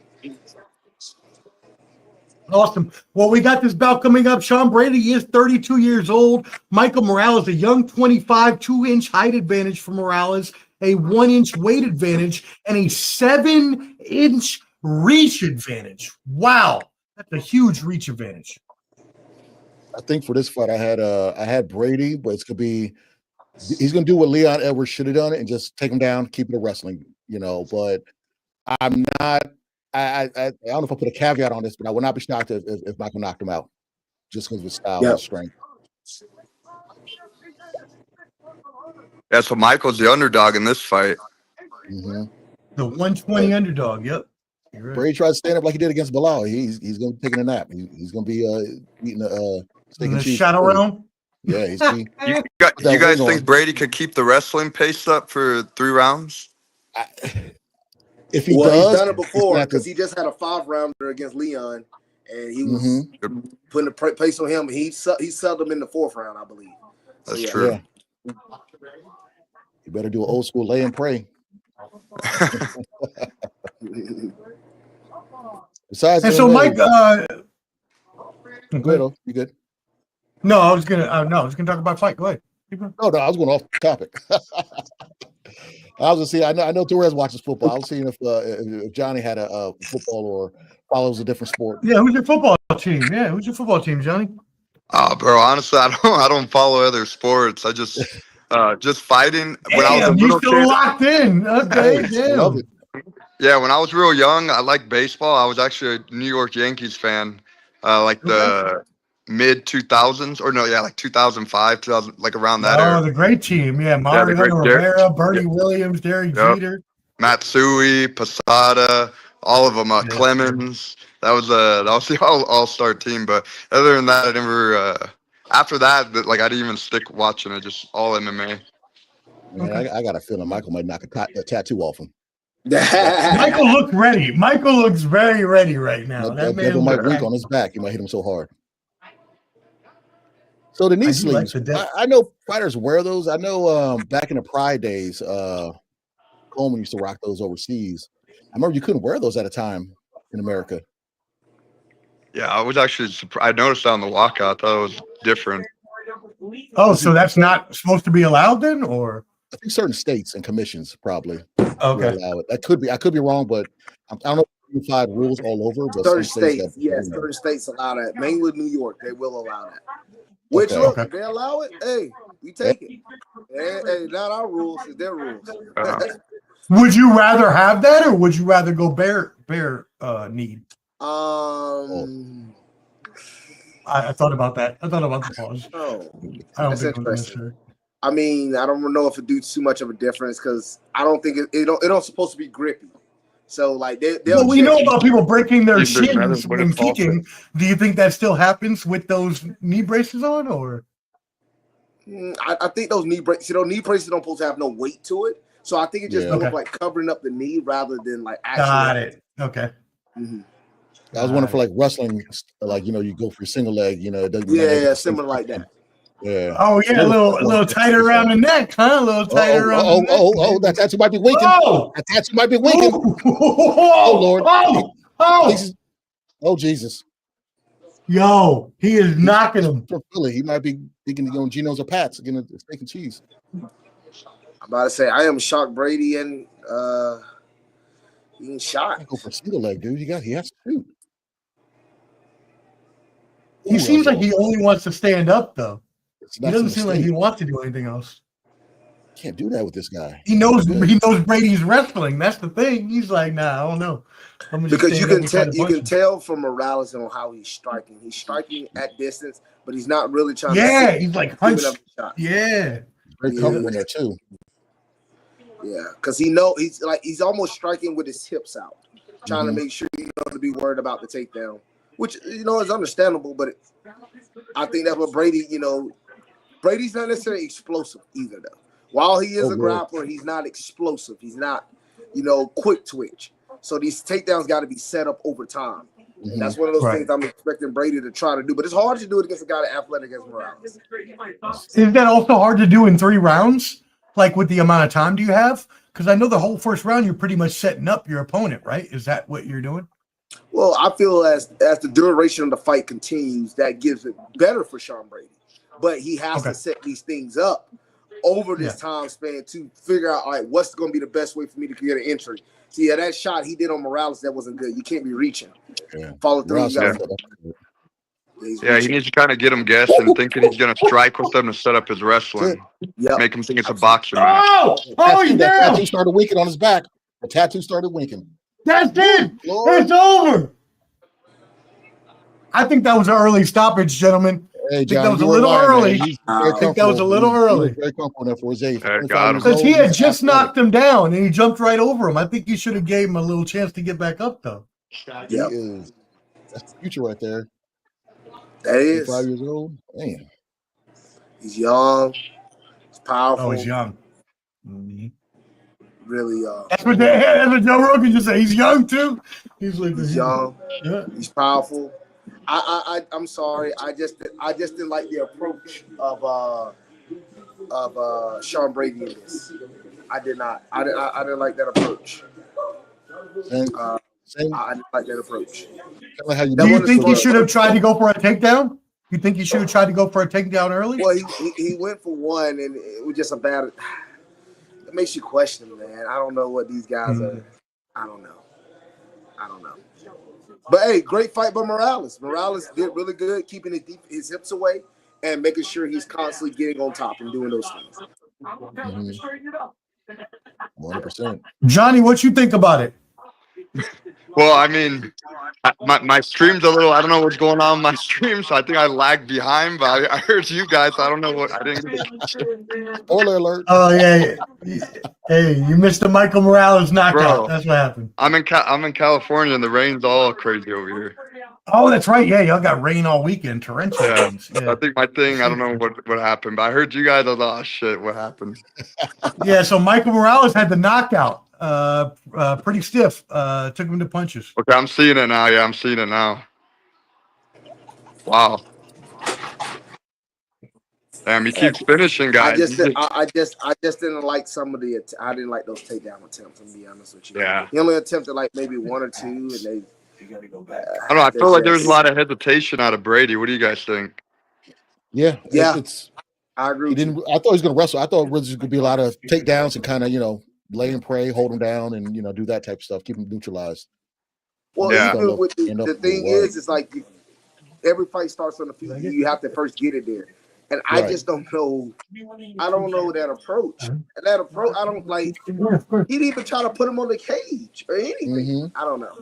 Awesome. Well, we got this bout coming up. Sean Brady is 32 years old. Michael Morales, a young 25, 2-inch height advantage for Morales, a 1-inch weight advantage, and a 7-inch reach advantage. Wow. That's a huge reach advantage. I think for this fight, I had Brady, but it's gonna be he's gonna do what Leon Edwards should have done and just take him down, keep it a wrestling, you know. But I'm not. I don't know if I put a caveat on this, but I would not be shocked if Michael knocked him out just because of his style and strength. Yeah, so Michael's the underdog in this fight. The 120 underdog. Yep. Right. Brady tried to stand up like he did against Bilal. He's going to be taking a nap. He's going to be eating a steak and cheese. Shadow realm. Yeah, you guys think Brady could keep the wrestling pace up for 3 rounds? If he does, he's done it before because he just had a 5-rounder against Leon, and he was putting the pace on him. He settled him in the 4th round, I believe. That's true. Yeah. You better do an old school lay and pray. Besides, and so Mike, go ahead. You good? No, I was gonna talk about fight. Go ahead. No, I was going off topic. I was gonna see. I know Torrez watches football. I was seeing if Johnny had a football or follows a different sport. Yeah, who's your football team? Yeah, who's your football team, Johnny? Bro, honestly, I don't follow other sports. I just fighting. When I was a little kid, locked in. Okay, damn. Yeah, when I was real young, I liked baseball. I was actually a New York Yankees fan, the mid 2000s, or no, yeah, like 2005, 2000, like around that era. Oh, the great team, yeah. Mario Rivera, Bernie Williams, Derek Jeter, Matsui, Posada, all of them. Clemens. That was the all-star team. But other than that, I never after that, like I didn't even stick watching it, just all MMA. Man, I got a feeling Michael might knock a tattoo off him. Michael looks ready. Michael looks very ready right now. That devil might wink on his back. He might hit him so hard. So the knee sleeves, I know fighters wear those. I know back in the Pride days, Coleman used to rock those overseas. I remember you couldn't wear those at a time in America. Yeah, I was actually surprised. I noticed that on the walkout. I thought it was different. Oh, so that's not supposed to be allowed then, or? I think certain states and commissions probably allow it. I could be wrong, but I don't know if unified rules all over. But certain states, certain states allow that. Mainly New York, they will allow that. Which look, if they allow it, hey, we take it. Hey, not our rules, it's their rules. Would you rather have that, or would you rather go bare knee? I thought about that. I thought about the pause. Oh, I don't think it was necessary. I mean, I don't know if it do too much of a difference because I don't think it don't supposed to be grippy. So like well, we know about people breaking their shins when kicking. Do you think that still happens with those knee braces on, or? I think those knee braces, knee braces don't supposed to have no weight to it. So I think it just looks like covering up the knee rather than like actually. Got it. Okay. Mm-hmm. I was wondering for like wrestling, like you go for your single leg, it doesn't. Yeah, similar like that. Yeah. Oh yeah, a little tighter around the neck, huh? A little tighter around the neck. Oh, that tattoo might be winking. That tattoo might be winking. Oh Lord. Oh Jesus. Yo, he is knocking him. From Philly, he might be thinking Geno's or Pat's getting a steak and cheese. I'm about to say I am shocked Brady and being shot. Go for a single leg, dude. He has to shoot. He seems like he only wants to stand up though. He doesn't seem like he wants to do anything else. Can't do that with this guy. He knows Brady's wrestling. That's the thing. He's like, nah, I don't know. Because you can tell from Morales on how he's striking. He's striking at distance, but he's not really trying. Yeah, he's like hunched. Yeah, very comfortable there too. Yeah, because he's almost striking with his hips out, trying to make sure to be worried about the takedown, which is understandable. But I think that's what Brady. Brady's not necessarily explosive either, though. While he is a grappler, he's not explosive. He's not, quick twitch. So these takedowns got to be set up over time. And that's one of those things I'm expecting Brady to try to do. But it's hard to do it against a guy that athletic as Morales. Is that also hard to do in 3 rounds? Like with the amount of time do you have? Because I know the whole first round you're pretty much setting up your opponent, right? Is that what you're doing? Well, I feel as the duration of the fight continues, that gives it better for Sean Brady. But he has to set these things up over this time span to figure out, all right, what's going to be the best way for me to get an entry. See, that shot he did on Morales, that wasn't good. You can't be reaching. Follow through. Yeah, he needs to kind of get him guessing, thinking he's going to strike with them to set up his wrestling. Make him think it's a boxing match. He's down. down. Tattoo started winking on his back. The tattoo started winking. That's it. It's over. I think that was an early stoppage, gentlemen. Hey, John, I think that was a little early. I think that was a little early. Very comfortable there for his age. Because he had just knocked him down and he jumped right over him. I think you should have gave him a little chance to get back up, though. Yeah, that's the future right there. That is 5 years old. Man, he's young. He's powerful. Oh, he's young. Really young. That's what Joe Rogan just said. He's young too. He's young. Yeah. He's powerful. I'm sorry. I just didn't like the approach of Sean Brady in this. I did not. I didn't like that approach. I didn't like that approach. Do you think he should have tried to go for a takedown? You think he should have tried to go for a takedown early? Well, he went for one, and it was just a bad. It makes you question, man. I don't know what these guys are. I don't know. But hey, great fight by Morales. Morales did really good, keeping his hips away and making sure he's constantly getting on top and doing those things. 100%. Johnny, what you think about it? Well, I mean, my stream's a little, I don't know what's going on with my stream, so I think I lagged behind, but I heard you guys. I don't know what, I didn't get. Spoiler alert. Oh, yeah. Hey, you missed the Michael Morales knockout. Bro, that's what happened. I'm in California, and the rain's all crazy over here. Oh, that's right. Yeah, y'all got rain all weekend, torrential Yeah. rains. Yeah. I think my thing, I don't know what happened, but I heard you guys. I thought, oh, shit, what happened? Yeah, so Michael Morales had the knockout. Pretty stiff. Took him to punches. Okay, I'm seeing it now. Yeah, I'm seeing it now. Wow. Damn, he keeps finishing, guys. I just didn't like some of the. I didn't like those takedown attempts. To be honest with you. Yeah. He only attempted like maybe 1 or 2, and they. You got to go back. I don't know. I feel like there's a lot of hesitation out of Brady. What do you guys think? Yeah. It's. I agree. I thought he was going to wrestle. I thought it was going to be a lot of takedowns and kind of lay and pray, hold him down, and do that type of stuff, keep him neutralized. Well, even with the thing is, it's like every fight starts on the feet. You have to first get it there. And I just don't know. I don't know that approach. And that approach, I don't like. He didn't even try to put him on the cage or anything. I don't know.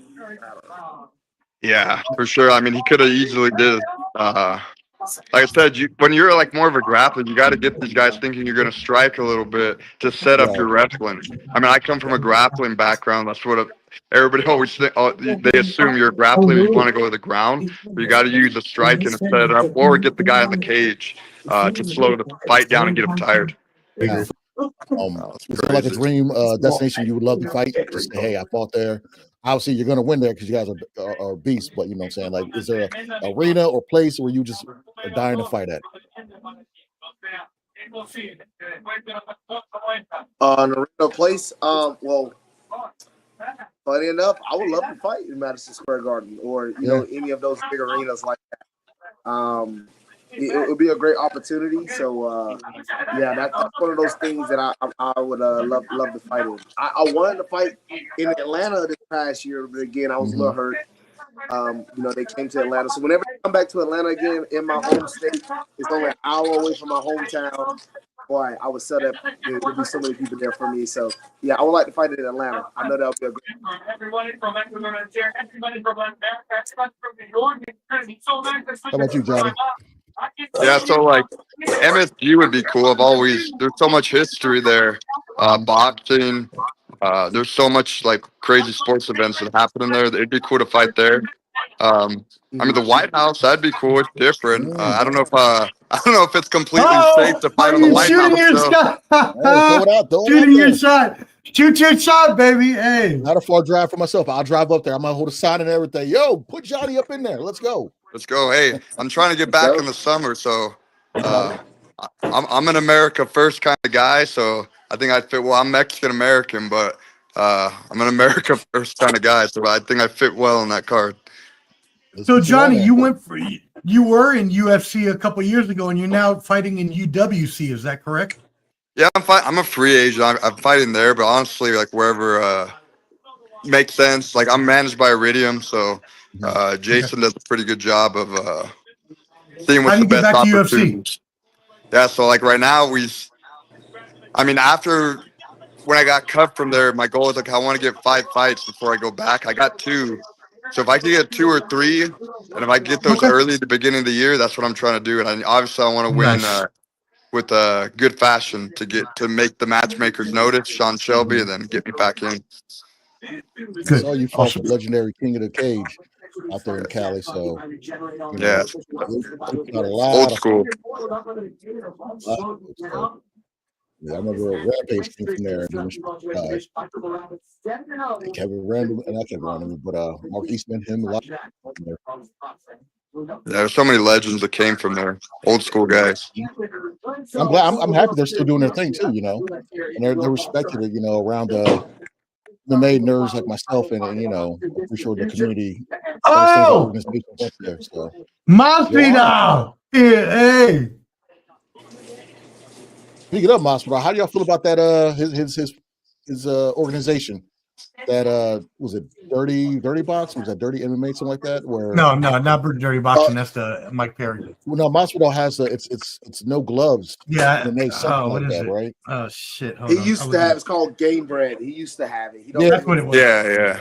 Yeah, for sure. I mean, he could have easily did. Like I said, when you're like more of a grappler, you got to get these guys thinking you're going to strike a little bit to set up your wrestling. I mean, I come from a grappling background. That's what everybody always think. They assume you're grappling and you want to go to the ground. But you got to use a strike and set it up, or get the guy in the cage to slow the fight down and get him tired. Is there like a dream destination you would love to fight? Just say, hey, I fought there. Obviously, you're going to win there because you guys are beasts. But you know what I'm saying? Like, is there an arena or place where you just are dying to fight at? An arena place? Well, funny enough, I would love to fight in Madison Square Garden or any of those big arenas like that. It would be a great opportunity. So that's one of those things that I would love to fight in. I wanted to fight in Atlanta this past year, but again, I was a little hurt. They came to Atlanta. So whenever I come back to Atlanta again in my home state, it's only an hour away from my hometown. Boy, I would set up. There would be so many people there for me. So yeah, I would like to fight in Atlanta. I know that would be a great. How about you, Johnny? Yeah, so like MSG would be cool. There's so much history there. Boxing. There's so much like crazy sports events that happen in there. It'd be cool to fight there. I mean, the White House, that'd be cool. It's different. I don't know if it's completely safe to fight on the White House. Shooting your shot. Shoot your shot, baby. Hey. Not a far drive for myself. I'll drive up there. I might hold a sign and everything. Yo, put Johnny up in there. Let's go. Let's go. Hey, I'm trying to get back in the summer, so I'm an America first kind of guy. So I think I'd fit well. I'm Mexican American, but I'm an America first kind of guy. So I think I fit well in that card. So Johnny, you were in UFC a couple years ago, and you're now fighting in UWC. Is that correct? Yeah, I'm a free agent. I'm fighting there, but honestly, like wherever makes sense. Like I'm managed by Iridium, so Jason does a pretty good job of seeing what's the best opportunities. Yeah, so like right now after when I got cut from there, my goal is like I want to get 5 fights before I go back. I got 2. So if I can get 2 or 3, and if I get those early at the beginning of the year, that's what I'm trying to do. And obviously I want to win with a good fashion to make the matchmakers notice, Sean Shelby, and then get me back in. I saw you fought the legendary King of the Cage out there in Cali. So yeah, old school. Yeah, I remember Rampage came from there. Kevin Randall, and not Kevin Randall, but Mark Eastman, him a lot. There's so many legends that came from there, old school guys. I'm glad. I'm happy they're still doing their thing too, and they're respected, around the nerds like myself, and for sure the community. There, so. Masvidal, hey. Speaking of Masvidal, how do y'all feel about that? His organization. That was it dirty boxing? Was that dirty MMA, something like that? Where no, not dirty boxing. That's the Mike Perry. Well, no, Masvidal has it's no gloves. Yeah, something like that, right? Oh shit! He used to have. It's called Game Bread. He used to have it. That's what it was. Yeah.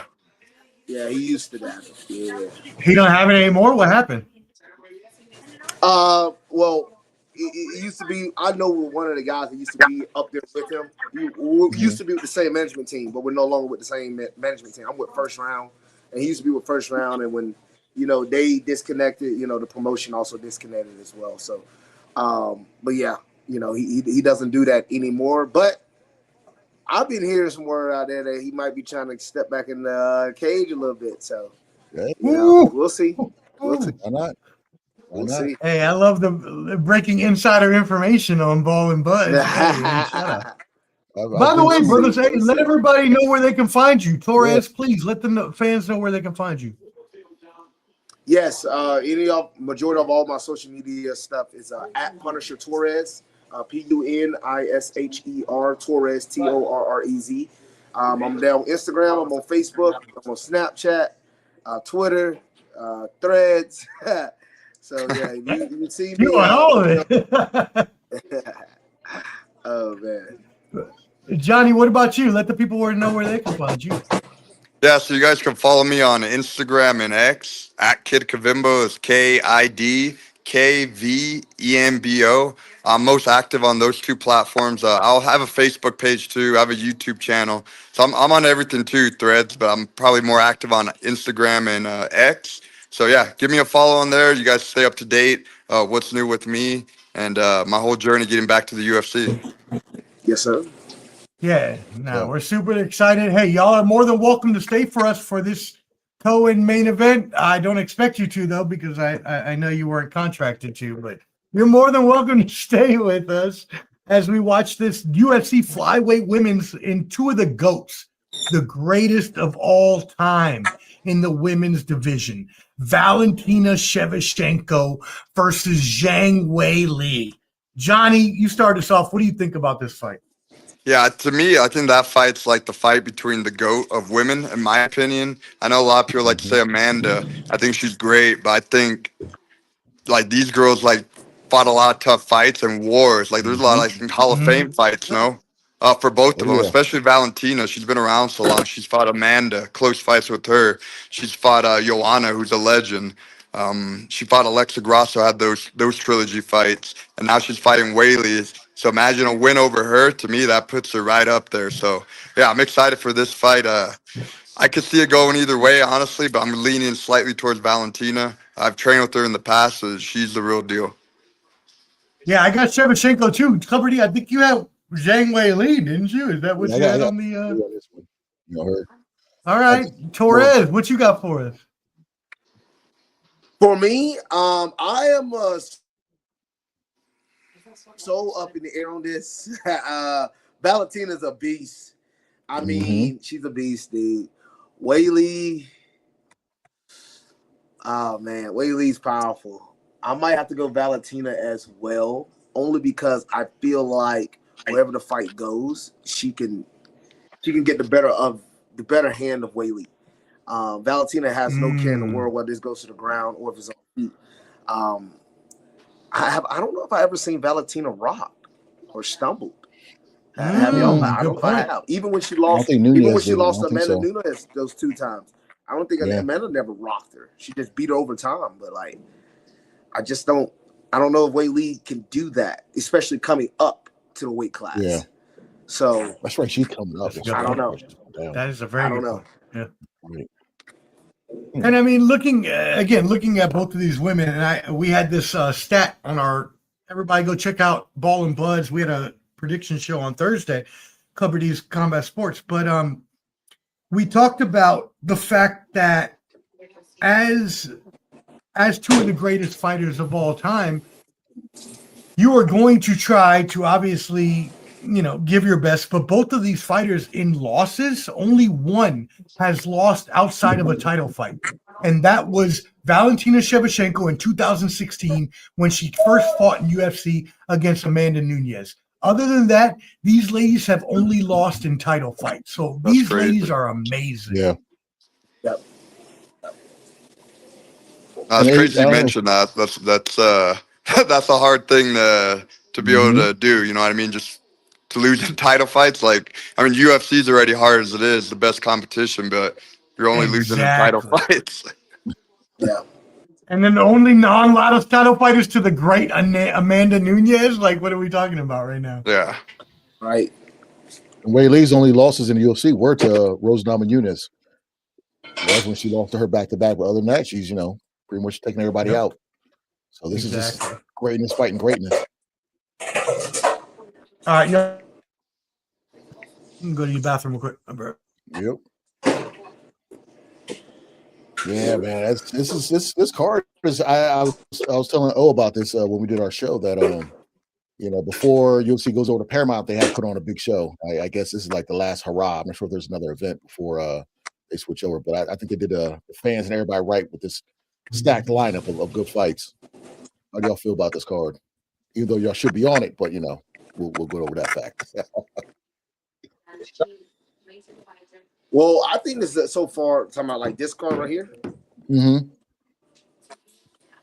Yeah, he used to have it. Yeah. He don't have it anymore. What happened? Well. It used to be. I know one of the guys that used to be up there with him. We used to be with the same management team, but we're no longer with the same management team. I'm with First Round, and he used to be with First Round. And when they disconnected. The promotion also disconnected as well. So, but yeah, he doesn't do that anymore. But I've been hearing some word out there that he might be trying to step back in the cage a little bit. So, we'll see. We'll see. Why not? We'll see. Hey, I love the breaking insider information on Ball and Buzz. Hey, shut up. By the way, brothers, hey, let everybody know where they can find you. Torrez, please let the fans know where they can find you. Yes, majority of all my social media stuff is at Punisher Torrez, PUNISHER Torrez TORREZ. I'm there on Instagram. I'm on Facebook. I'm on Snapchat, Twitter, Threads. So yeah, you can see me. You on all of it. Oh man. Johnny, what about you? Let the people know where they can find you. Yeah, so you guys can follow me on Instagram and X at Kid Kavimbo. It's KIDKVEMBO. I'm most active on those two platforms. I'll have a Facebook page too. I have a YouTube channel. So I'm on everything too, Threads, but I'm probably more active on Instagram and X. So yeah, give me a follow on there. You guys stay up to date. What's new with me and my whole journey getting back to the UFC. Yes, sir. Yeah, we're super excited. Hey, y'all are more than welcome to stay for us for this co-in main event. I don't expect you to, though, because I know you weren't contracted to, but you're more than welcome to stay with us as we watch this UFC flyweight women's in two of the GOATs, the greatest of all time in the women's division. Valentina Shevchenko versus Zhang Weili. Johnny, you start us off. What do you think about this fight? Yeah, to me, I think that fight's like the fight between the GOAT of women, in my opinion. I know a lot of people like to say Amanda. I think she's great, but I think like these girls like fought a lot of tough fights and wars. Like there's a lot of like Hall of Fame fights, for both of them, especially Valentina. She's been around so long. She's fought Amanda, close fights with her. She's fought Joanna, who's a legend. She fought Alexa Grasso, had those trilogy fights, and now she's fighting Weili. So imagine a win over her. To me, that puts her right up there. So yeah, I'm excited for this fight. I could see it going either way, honestly, but I'm leaning slightly towards Valentina. I've trained with her in the past, so she's the real deal. Yeah, I got Shevchenko too. Clubber D, I think you had Zhang Weili, didn't you? Is that what you had on the? All right, Torrez, what you got for us? For me, I am so up in the air on this. Valentina's a beast. I mean, she's a beast, dude. Weili, oh man, Weili's powerful. I might have to go Valentina as well, only because I feel like wherever the fight goes, she can get the better hand of Weili. Valentina has no care in the world whether this goes to the ground or if it's on feet. I don't know if I ever seen Valentina rock or stumbled. Have y'all? I don't know if I have. Even when she lost to Amanda Nunes those two times, I don't think Amanda never rocked her. She just beat her over time. But like, I don't know if Weili can do that, especially coming up to the weight class. Yeah. So that's right. She's coming up. I don't know. That is a very good point. Yeah. Right. And I mean, looking at both of these women, and we had this stat on our. Everybody, go check out Ball and Buds. We had a prediction show on Thursday, Clubber D's Combat Sports. But we talked about the fact that as two of the greatest fighters of all time, you are going to try to obviously, give your best. But both of these fighters in losses, only one has lost outside of a title fight. And that was Valentina Shevchenko in 2016 when she first fought in UFC against Amanda Nunes. Other than that, these ladies have only lost in title fights. So these ladies are amazing. Yeah. Yep. That's crazy you mentioned that. That's a hard thing to be able to do. You know what I mean? Just to lose in title fights. Like, I mean, UFC is already hard as it is, the best competition, but you're only losing in title fights. Yeah. And then the only non-Latos title fighters to the great Amanda Nunes. Like, what are we talking about right now? Yeah. Right. And Weili's only losses in the UFC were to Rose Namajunas. That's when she lost to her back-to-back. But other than that, she's, pretty much taking everybody out. So this is just greatness fighting greatness. All right, yeah. You can go to your bathroom real quick, bro. Yep. Yeah, man. This card is. I was telling O about this when we did our show that before UFC goes over to Paramount, they have to put on a big show. I guess this is like the last hurrah. I'm not sure if there's another event before they switch over, but I think they did the fans and everybody right with this stacked lineup of good fights. How do y'all feel about this card? Even though y'all should be on it, but we'll go over that fact. Well, I think this is so far talking about like this card right here. Mm-hmm.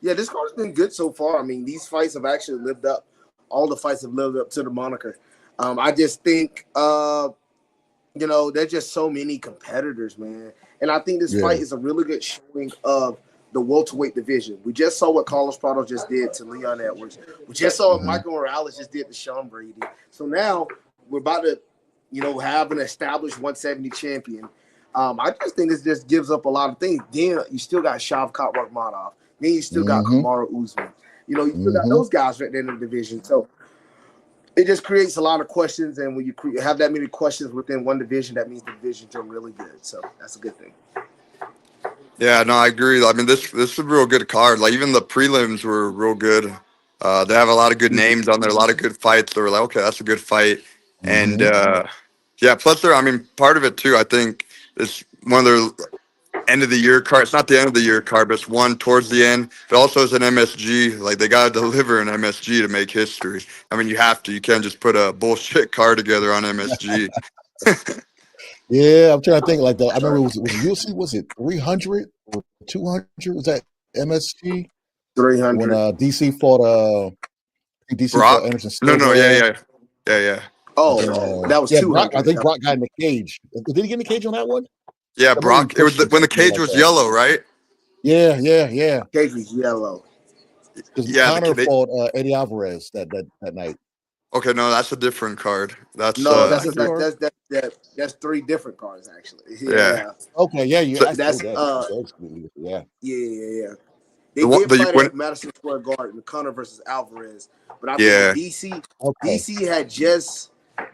Yeah, this card's been good so far. I mean, these fights have actually lived up. All the fights have lived up to the moniker. I just think, there's just so many competitors, man. And I think this fight is a really good showing of the welterweight division. We just saw what Carlos Prado just did to Leon Edwards. We just saw what Michael Morales just did to Sean Brady. So now we're about to, have an established 170 champion. I just think this just gives up a lot of things. Then you still got Shavkat Rakhmonov. Then you still got Kamaru Usman. You still got those guys right there in the division. So it just creates a lot of questions. And when you have that many questions within one division, that means the division's doing really good. So that's a good thing. Yeah, no, I agree. I mean, this is a real good card. Like, even the prelims were real good. They have a lot of good names on there, a lot of good fights. They were like, okay, that's a good fight. And, plus part of it, too, I think, is one of their end of the year card. It's not the end of the year card, but it's one towards the end. It also is an MSG. Like, they got to deliver an MSG to make history. I mean, you have to. You can't just put a bullshit card together on MSG. Yeah, I'm trying to think. Like I remember was UFC. Was it 300 or 200? Was that MSG? 300. When DC fought DC Brock? fought Anderson No, Silva. yeah. Oh, that was 200. I think Brock got in the cage. Did he get in the cage on that one? Yeah, Brock. It was when the cage was yellow, right? Yeah. Cage was yellow. Because Conor fought Eddie Alvarez that night. Okay, no, that's a different card. That's three different cards actually. Yeah. Okay, yeah, you. Yeah. They did fight at Madison Square Garden, Conor versus Alvarez, but I think DC had just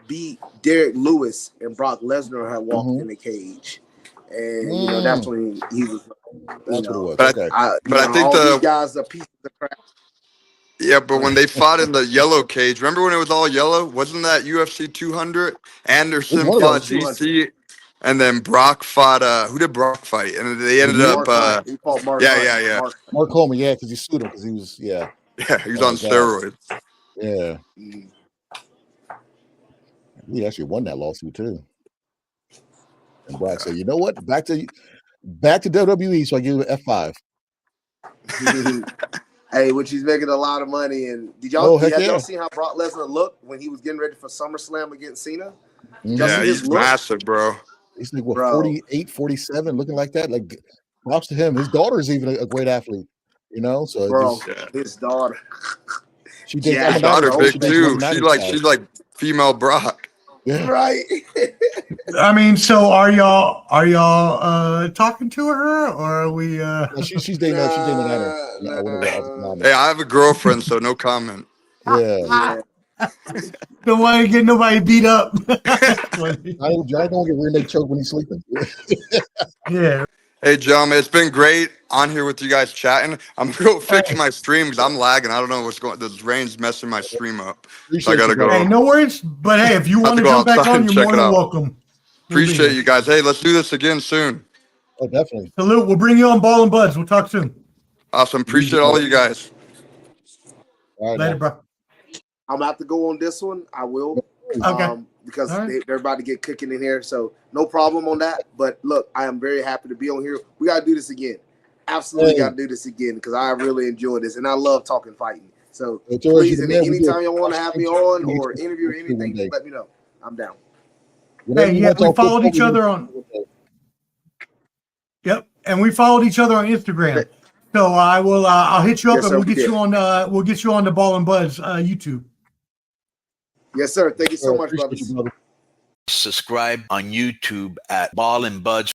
beat Derek Lewis and Brock Lesnar had walked in the cage, and that's when he was. That's what it was. But okay. I think these guys are pieces of crap. Yeah, but when they fought in the yellow cage, remember when it was all yellow? Wasn't that UFC 200? Anderson fought DC, and then Brock fought. Who did Brock fight? And they ended up. He fought Mark. Mark Coleman, because he sued him because he was he was on steroids. Yeah, he actually won that lawsuit too. And Brock said, "You know what? Back to WWE, so I give you an F5." Hey, which he's making a lot of money. And did y'all see how Brock Lesnar looked when he was getting ready for SummerSlam against Cena? Yeah, he's massive, bro. He's like 48, 47, looking like that. Like, props to him. His daughter is even a great athlete, So his daughter. She dates his daughter big too. She's like female Brock. Yeah. Right. I mean, so are y'all talking to her, or are we? She's dating Anna. Hey, I have a girlfriend, so no comment. Yeah. Don't want to get nobody beat up. I don't get rear neck choke when he's sleeping. Yeah. Hey, gentlemen, it's been great on here with you guys chatting. I'm gonna go fix my stream because I'm lagging. I don't know what's going. This rain's messing my stream up. So I gotta go. Hey, no worries. But hey, if you want to jump back on, you're more than welcome. Appreciate you guys. Hey, let's do this again soon. Oh, definitely. Salute. We'll bring you on Ball and Buds. We'll talk soon. Awesome. Appreciate all of you guys. All right, later, bro. I'm about to go on this one. I will. Okay. Because they're about to get cooking in here. So no problem on that. But look, I am very happy to be on here. We got to do this again. Absolutely got to do this again because I really enjoy this. And I love talking fighting. So please, anytime you want to have me on or interview or anything, just let me know. I'm down. Hey, yeah, we followed each other on. Yep, and we followed each other on Instagram. So I will. I'll hit you up and we'll get you on. We'll get you on the Ball and Buds YouTube. Yes, sir. Thank you so much, brothers. Subscribe on YouTube at Ball and Buds.